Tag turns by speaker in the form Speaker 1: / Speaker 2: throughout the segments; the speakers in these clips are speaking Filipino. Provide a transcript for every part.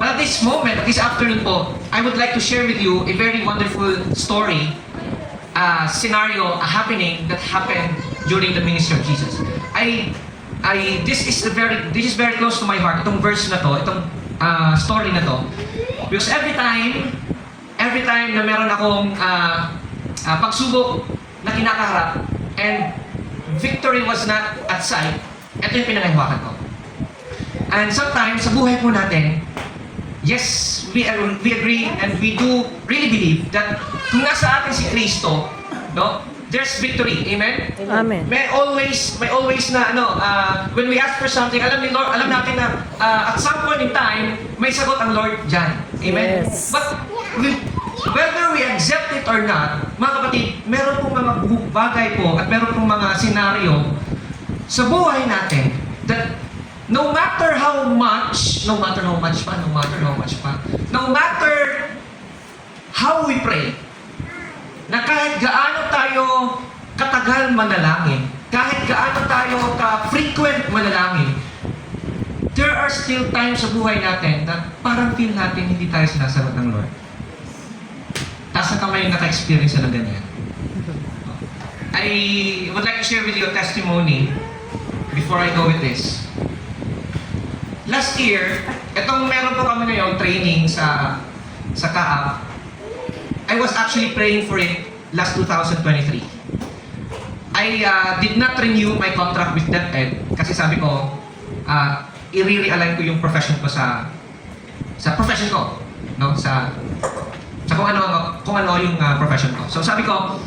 Speaker 1: But at this moment, at this afternoon po, I would like to share with you a very wonderful story, scenario, a happening that happened during the ministry of Jesus. This is very close to my heart. Itong verse na to, itong story na to, because every time na meron akong pagsubok na kinakaharap and victory was not at sight, ito yung pinangahiwakan ko. And sometimes, sa buhay po natin, yes, we agree and we do really believe that kung nasa atin si Kristo, no, there's victory. Amen?
Speaker 2: Amen.
Speaker 1: May always na when we ask for something, alam natin na at some point in time, may sagot ang Lord dyan. Amen?
Speaker 2: Yes.
Speaker 1: But whether we accept it or not, mga kapatid, meron pong mga bagay po at meron pong mga senaryo sa buhay natin that no matter how much how we pray, na kahit gaano tayo katagal manalangin, kahit gaano tayo ka-frequent manalangin, there are still times sa buhay natin na parang feel natin hindi tayo sinasagot ng Lord. Taas na kamay yung naka-experience na ganyan. I would like to share with you a testimony before I go with this. Last year, meron po kami ngayon training sa Kaap. I was actually praying for it last 2023. I did not renew my contract with DepEd kasi sabi ko, i-realign ko yung profession ko sa profession ko, no? Sa kung ano yung profession ko. So sabi ko,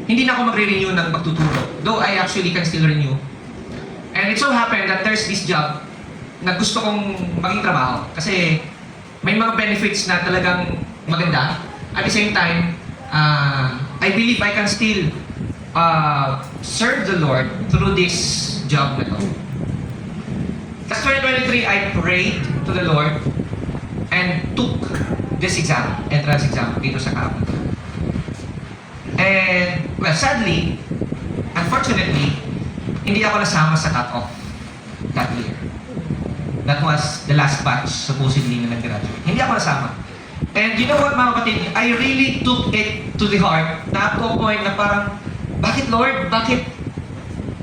Speaker 1: hindi na ako magre-renew ng pagtuturo. Though I actually can still renew. And it so happened that there's this job na gusto kong maging trabaho. Kasi may mga benefits na talagang maganda. At the same time, I believe I can still serve the Lord through this job na to. Last 2023, I prayed to the Lord and took this exam, entrance exam, dito sa Kaap. And, well, sadly, unfortunately, hindi ako nasama sa cut-off that year. That was the last batch, supposedly, na nag-graduate. Hindi ako nasama. And you know what, mga kapatid, I really took it to the heart na to a point na parang, bakit Lord? Bakit?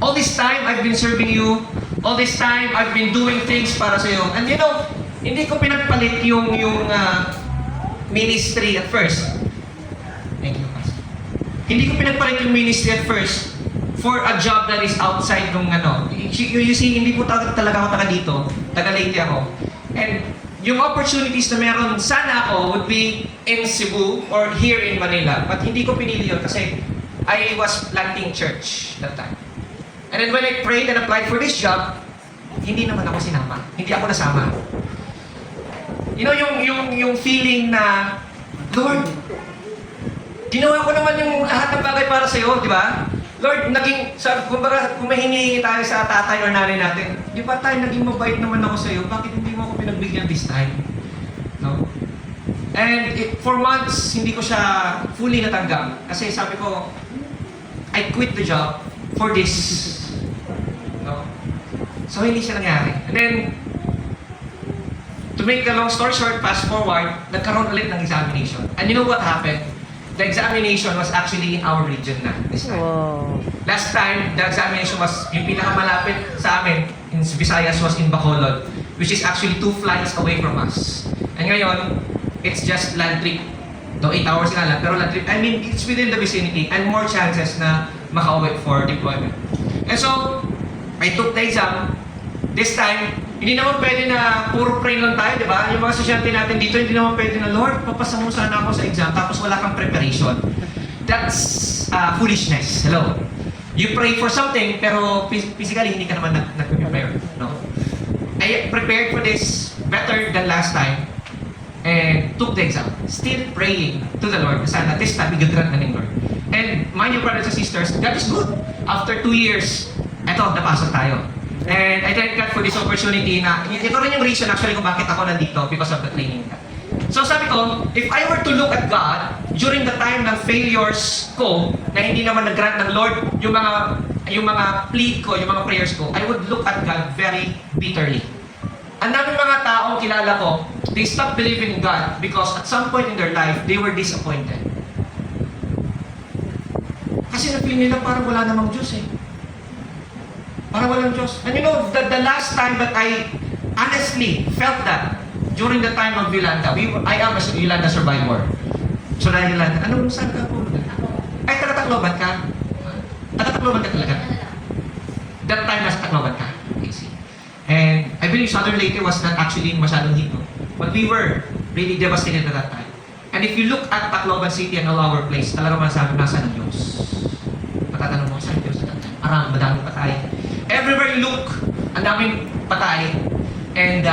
Speaker 1: All this time, I've been serving you. All this time, I've been doing things para sa iyo. And you know, hindi ko pinagpalit yung ministry at first. Thank you, Pastor. Hindi ko pinagpalit yung ministry at first for a job that is outside ng You see, hindi po talaga ako taga dito. Taga Leyte ako. And yung opportunities na meron sana ako would be in Cebu or here in Manila. But hindi ko pinili yun kasi I was planting church that time. And then when I prayed and applied for this job, hindi naman ako sinama. Hindi ako nasama. You know, yung feeling na, Lord, ginawa ko naman yung lahat ng bagay para sa iyo, di ba? Lord, kumbaga, kung may hinihingi tayo sa tatay or nanay natin, di ba tayo naging mabait naman ako sa iyo? Bakit hindi mo ako pinagbigyan this time? No? And for months, hindi ko siya fully natanggap. Kasi sabi ko, I quit the job for this. No? So, hindi siya nangyari. And then, to make the long story short, fast forward, nagkaroon ulit ng examination. And you know what happened? The examination was actually in our region na this time.
Speaker 2: Wow.
Speaker 1: Last time, the examination was, yung pinakamalapit sa amin, in Visayas, was in Bacolod, which is actually 2 flights away from us. And ngayon, it's just land trip. Though 8 hours nga lang, pero land trip, I mean, it's within the vicinity and more chances na makauwi for deployment. And so, I took the exam. This time, hindi naman pwede na puro pray lang tayo, di ba? Yung mga estudyante natin dito, hindi naman pwede na, Lord, papasa mo sana ako sa exam, tapos wala kang preparation. That's foolishness. Hello? You pray for something, pero physically, hindi ka naman nag-prepare. No? I prepared for this better than last time and took the exam. Still praying to the Lord, sana this time, i-grant na ng Lord. And mind you, brothers and sisters, God is good. After 2 years, eto, napasok tayo. And I thank God for this opportunity na, ito rin yung reason actually kung bakit ako nandito because of the training. So sabi ko, if I were to look at God during the time ng failures ko, na hindi naman nag-grant ng Lord yung mga plead ko, yung mga prayers ko, I would look at God very bitterly. Ang daming mga taong kilala ko They stopped believing in God because at some point in their life, they were disappointed. Kasi na-feel nila parang wala namang Diyos eh. Parang walang Diyos. And you know, the last time that I honestly felt that, during the time of Yolanda, I am a Yolanda survivor. So na Yolanda, ano saan ka po? Ay, taga-Tacloban ka? Taga-Tacloban ka talaga? That time nasa Tacloban ka? Okay, see. And I believe Southern Leyte was not actually masyadong hito. But we were really devastated at that time. And if you look at Tacloban City and all our place, talagang masasabi nasa ng Diyos. Patatanong mo, saan Diyos at that time? Parang madaming patay. Everywhere you look, ang daming patay. And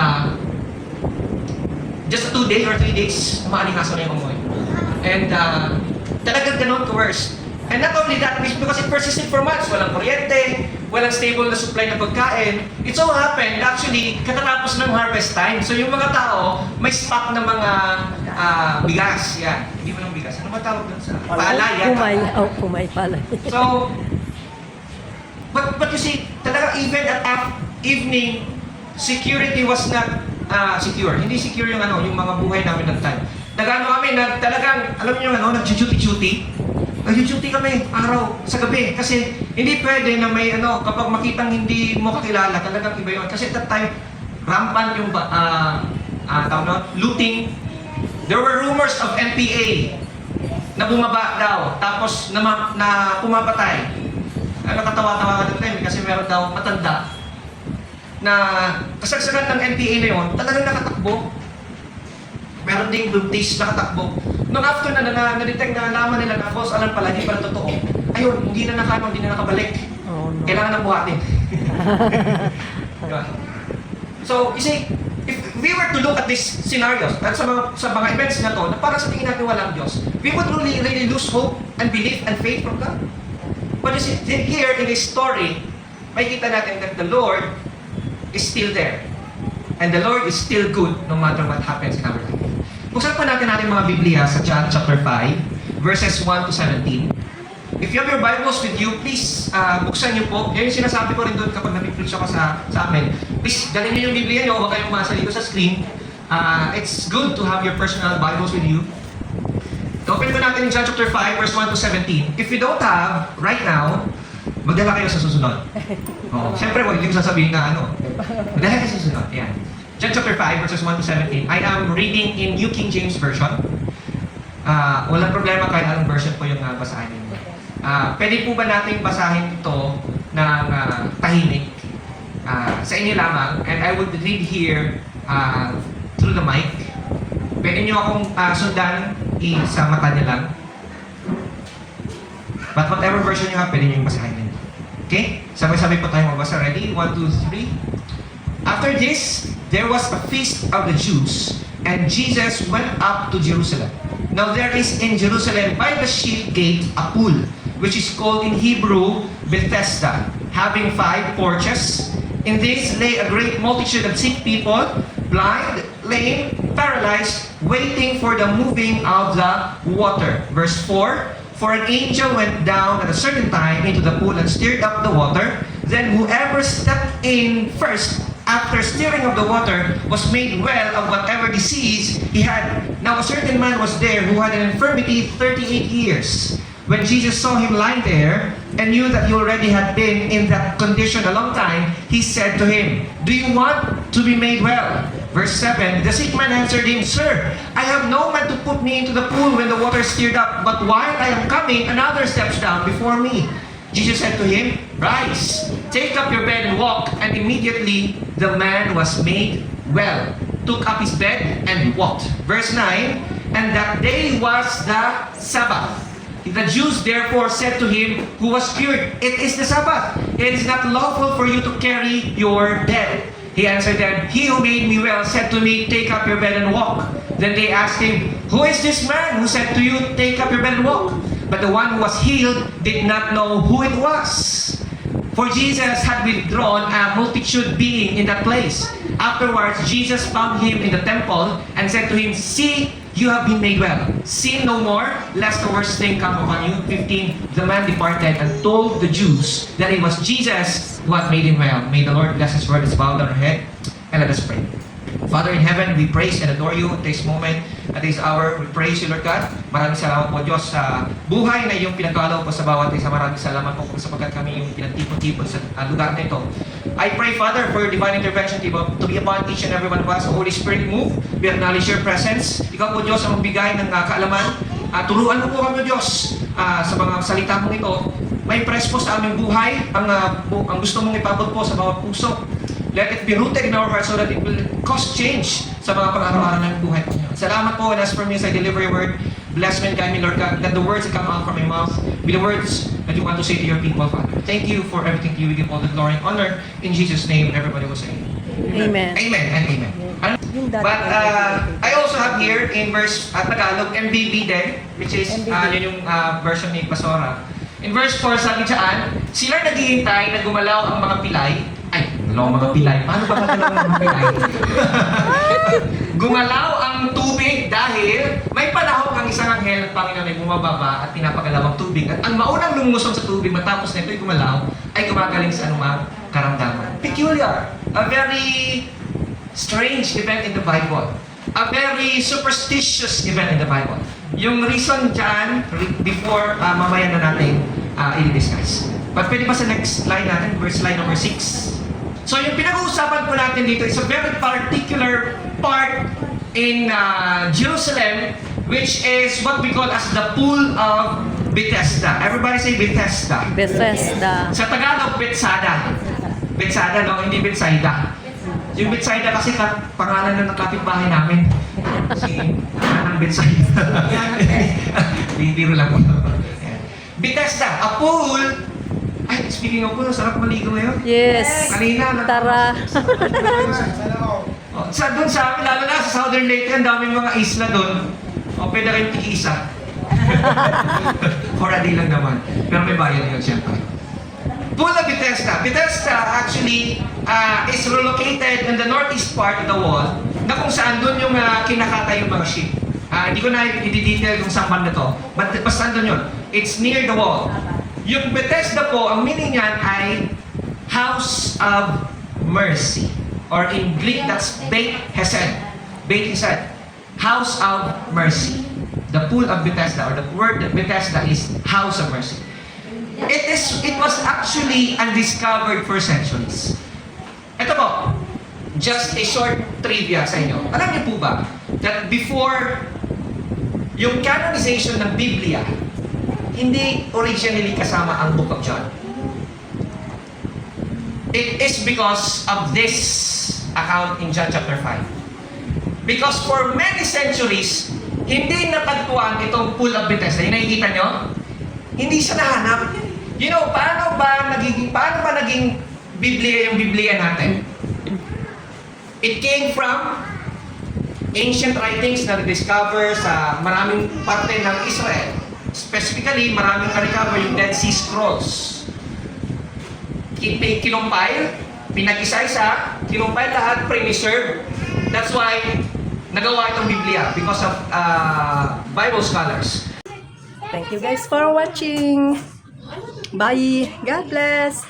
Speaker 1: just 2 days or 3 days, umaalingaso na yung amoy. And talagang ganun ka-worse. And not only that, because it persisted for months, walang kuryente, walang stable na supply ng pagkain. It so happened, actually, katatapos ng harvest time. So yung mga tao, may stock ng mga bigas. Yan. Hindi mo ng bigas. Ano ba tawag doon sa? Palay.
Speaker 2: Kumay palay.
Speaker 1: So, but you see, talaga even at evening, security was not secure. Hindi secure yung yung mga buhay namin ng time. Nagano kami, talagang, alam niyo yung nag-duty-duty. Nag-duty kami araw sa gabi kasi hindi pwede na may kapag makitang hindi mo kakilala, talagang iba yun. Kasi at that time, rampant yung looting. There were rumors of NPA na bumaba daw, tapos na pumapatay. Nakatawa-tawa ka that time kasi meron daw matanda na kasagsagan ng NPA na yun, talagang nakatakbo. Meron ding buntis nakatakbo. Nung after na-detect na nalaman nila na false alarm pala, hindi pala totoo. Ayun, hindi na nakabalik.
Speaker 2: Oh, no.
Speaker 1: Kailangan na buhatin. So, you see, if we were to look at these scenarios, at sa mga events na to, na parang sa tingin natin walang Diyos, we would really lose hope and belief and faith from God. But you see, here in this story, makikita natin that the Lord is still there. And the Lord is still good no matter what happens in our life. Buksan pa natin mga Biblia sa John chapter 5, verses 1 to 17. If you have your Bibles with you, please buksan niyo po. Yan yung sinasabi ko rin doon kapag napipreach ako sa amin. Please, dalhin niyo yung Biblia niyo, huwag kayong masa dito sa screen. It's good to have your personal Bibles with you. Open ko natin John chapter 5, verse 1 to 17. If you don't have, right now, magdala kayo sa susunod. Siyempre, hindi ko sasabihin na magdala kayo sa susunod. Yan. John chapter 5, verses 1 to 17. I am reading in New King James Version. Walang problema kahit anong version po yung basahin ninyo. Pwede po ba nating basahin ito ng tahimik sa inyo lamang? And I would read here through the mic. Pwede nyo akong sundan sa mata niya lang. But whatever version you have, pwede nyo yung basahin ninyo. Okay? Sabay-sabay po tayo magbasa. Ready? 1, 2, 3. After this, there was a feast of the Jews, and Jesus went up to Jerusalem. Now there is in Jerusalem by the sheep gate a pool, which is called in Hebrew Bethesda, having 5 porches. In this lay a great multitude of sick people, blind, lame, paralyzed, waiting for the moving of the water. Verse 4, for an angel went down at a certain time into the pool and stirred up the water. Then whoever stepped in first, after stirring of the water, was made well of whatever disease he had. Now a certain man was there who had an infirmity 38 years. When Jesus saw him lying there, and knew that he already had been in that condition a long time, he said to him, "Do you want to be made well?" Verse 7, the sick man answered him, "Sir, I have no man to put me into the pool when the water is stirred up, but while I am coming, another steps down before me." Jesus said to him, "Rise, take up your bed and walk." And immediately the man was made well, took up his bed and walked. Verse 9, and that day was the Sabbath. The Jews therefore said to him who was cured, "It is the Sabbath. It is not lawful for you to carry your bed." He answered them, "He who made me well said to me, 'Take up your bed and walk.'" Then they asked him, "Who is this man who said to you, 'Take up your bed and walk'?" But the one who was healed did not know who it was. For Jesus had withdrawn a multitude being in that place. Afterwards, Jesus found him in the temple and said to him, "See, you have been made well. Sin no more, lest the worst thing come upon you." 15, the man departed and told the Jews that it was Jesus who had made him well. May the Lord bless His word. Let's bow down our head and let us pray. Father in heaven, we praise and adore you at this moment, at this hour. We praise you, Lord God. Maraming salamat po, Diyos, sa buhay na iyong pinagkalaw po sa bawat isa. Maraming salamat po sapagkat kami yung pinagtipon-tipon sa lugar na ito. I pray, Father, for your divine intervention to be upon each and every one of us. The Holy Spirit, move. We acknowledge your presence. Ikaw po, Diyos, ang magbigay ng kaalaman. Turuan mo po kami, Diyos, sa mga salita mong ito. May press po sa aming buhay ang gusto mong ipabot po sa bawat puso. Let it be rooted in our hearts so that it will cause change sa mga pang-araw-araw ng buhay po. Salamat po, and as for me as I deliver your word, bless me and guide me, Lord God. Let the words that come out from my mouth be the words that you want to say to your people, Father. Thank you for everything to you. We give all the glory and honor in Jesus' name. Everybody will say
Speaker 2: Amen.
Speaker 1: Amen and amen. But I also have here in verse Tagalog, MBB din, which is yun yung version ni Pasora. In verse 4, sabi dyan, sila naghihintay na gumalaw ang mga pilay. Ay, gumalaw ang mga pilay. Paano ba magalaw ang mga pilay? Gumalaw ang tubig dahil may panahon ang isang anghel ng Panginoon ay bumababa at pinapagalaw ang tubig. At ang maunang lumusong sa tubig matapos na ito'y gumalaw ay gumagaling sa anumang karamdaman. Peculiar. A very strange event in the Bible. A very superstitious event in the Bible. Yung reason dyan, before mamaya na natin i-discuss. But pwede ba sa next slide natin, verse slide number 6. So yung pinag-uusapan po natin dito is a very particular part in Jerusalem, which is what we call as the Pool of Bethesda. Everybody say Bethesda.
Speaker 2: Bethesda.
Speaker 1: Sa Tagalog, Bethsada. Bethsada, no? Hindi Bethsaida. Yung Bethsaida kasi pangalan na ng kapitbahay namin. Si Anang Bethsaida. Biro lang po. Bethesda, a pool. Ay, speaking of pool, sarap maligo ngayon.
Speaker 2: Yes.
Speaker 1: Kanina,
Speaker 2: Tara.
Speaker 1: Doon sa amin, lalo na sa Southern Leyte, ang daming mga isla doon. Pwede kayong tiki-isa. For a day lang naman. Pero may bayan yun, siyempre. Pool of Bethesda. Bethesda actually is relocated in the northeast part of the wall na kung saan doon yung kinakata yung mga ship. Hindi ko na i-detail kung saan banda to, but basta doon yun. It's near the wall. Yung Bethesda po, ang meaning niyan ay House of Mercy. Or in Greek, that's Beit Hesed. Beit Hesed. House of Mercy. The pool of Bethesda, or the word Bethesda is House of Mercy. It was actually undiscovered for centuries. Ito po, just a short trivia sa inyo. Alam niyo po ba that before yung canonization ng Biblia, hindi originally kasama ang Book of John? It is because of this account in John chapter 5. Because for many centuries, hindi natagpuan itong Pool of Bethesda. Yung nakikita nyo? Hindi siya nahanap. You know, paano ba naging Biblia yung Biblia natin? It came from ancient writings na discover sa maraming parte ng Israel. Specifically, maraming na-recover yung Dead Sea Scrolls. Kinumpile, pinag-isa-isa, kinumpile lahat, pre-reserve. That's why nagawa itong Biblia because of Bible scholars.
Speaker 2: Thank you guys for watching. Bye. God bless.